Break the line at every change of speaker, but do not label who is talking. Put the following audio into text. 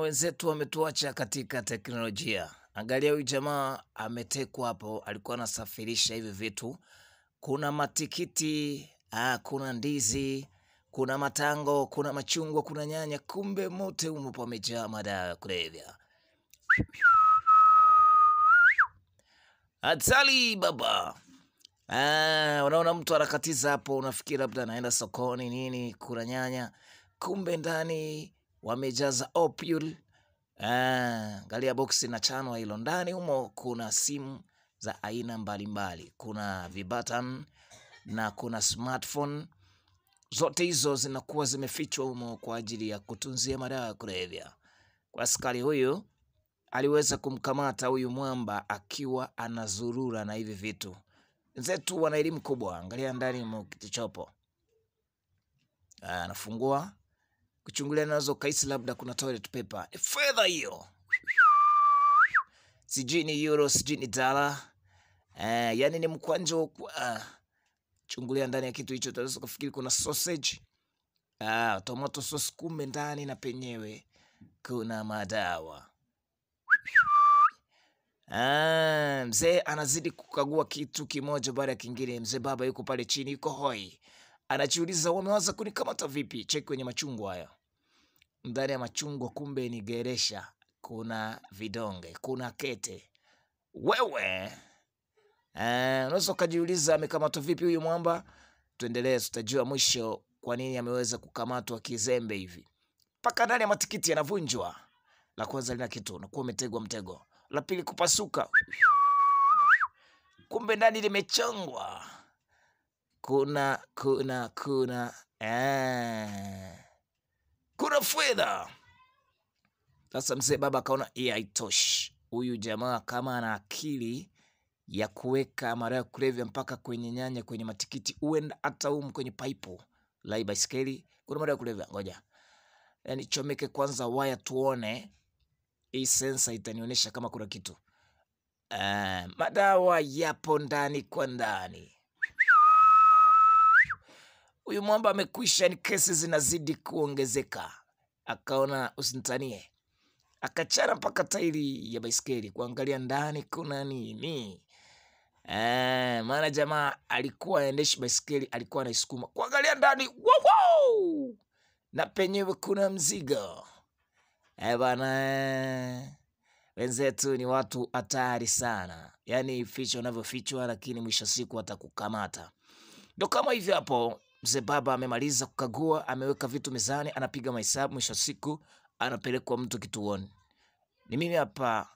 Wenzetu wametuacha katika teknolojia. Angalia huyu jamaa ametekwa hapo, alikuwa anasafirisha hivi vitu. Kuna matikiti, kuna ndizi, kuna matango, kuna machungwa, kuna nyanya, kumbe mote humo pamejaa madawa ya kulevya. Hatari baba. Unaona mtu anakatiza hapo, unafikiri labda anaenda sokoni nini, kuna nyanya, kumbe ndani wamejaza opule. Angalia boksi na chanwa hilo, ndani humo kuna simu za aina mbalimbali, kuna vibutton na kuna smartphone. Zote hizo zinakuwa zimefichwa humo kwa ajili ya kutunzia madawa ya kulevya. Kwa askari huyu aliweza kumkamata huyu mwamba akiwa anazurura na hivi vitu. Wenzetu wana elimu kubwa. Angalia ndani mwa kitichopo. Anafungua kuchungulia, nazo kaisi labda kuna toilet paper. Fedha hiyo. Sijui ni euro, sijui ni dollar. Yani ni mkwanjo. Chungulia ndani ya kitu hicho, utaweza kufikiri kuna sausage. Tomato sauce, kumbe ndani na penyewe kuna madawa. Mzee anazidi kukagua kitu kimoja baada ya kingine. Mzee baba yuko pale chini, yuko hoi. Anajiuliza wamewaza kunikamata vipi? Cheki kwenye machungwa haya. Ndani ya machungwa kumbe ni geresha. Kuna vidonge, kuna kete. Wewe unaweza kujiuliza amekamatwa vipi huyu mwamba? Tuendelee, tutajua mwisho kwa nini ameweza kukamatwa kizembe hivi. Paka ndani ya matikiti yanavunjwa. La kwanza lina kitu, unakuwa umetegwa mtego. La pili kupasuka. Kumbe ndani limechongwa. Kuna fedha. Sasa mzee baba akaona hii haitoshi. Huyu jamaa kama ana akili ya kuweka madawa ya kulevya mpaka kwenye nyanya, kwenye matikiti, uenda hata kwenye paipu la baiskeli kuna madawa ya kulevya. Ngoja chomeke kwanza waya tuone. Hii sensa itanionyesha kama kuna kitu. Madawa yapo ndani kwa ndani. Huyu mwamba amekwisha, ni kesi zinazidi kuongezeka. Akaona usinitanie. Akachana mpaka tairi ya baiskeli kuangalia ndani kuna nini. Maana jamaa alikuwa aendeshi baiskeli, alikuwa anaisukuma. Kuangalia ndani, wow! Na penyewe kuna mzigo. Bana, wenzetu ni watu hatari sana. Yani ficho unavyofichwa, lakini mwisho siku atakukamata. Ndio kama hivi hapo. Mzee baba amemaliza kukagua, ameweka vitu mezani, anapiga mahesabu, mwisho siku anapelekwa mtu kituoni. Ni mimi hapa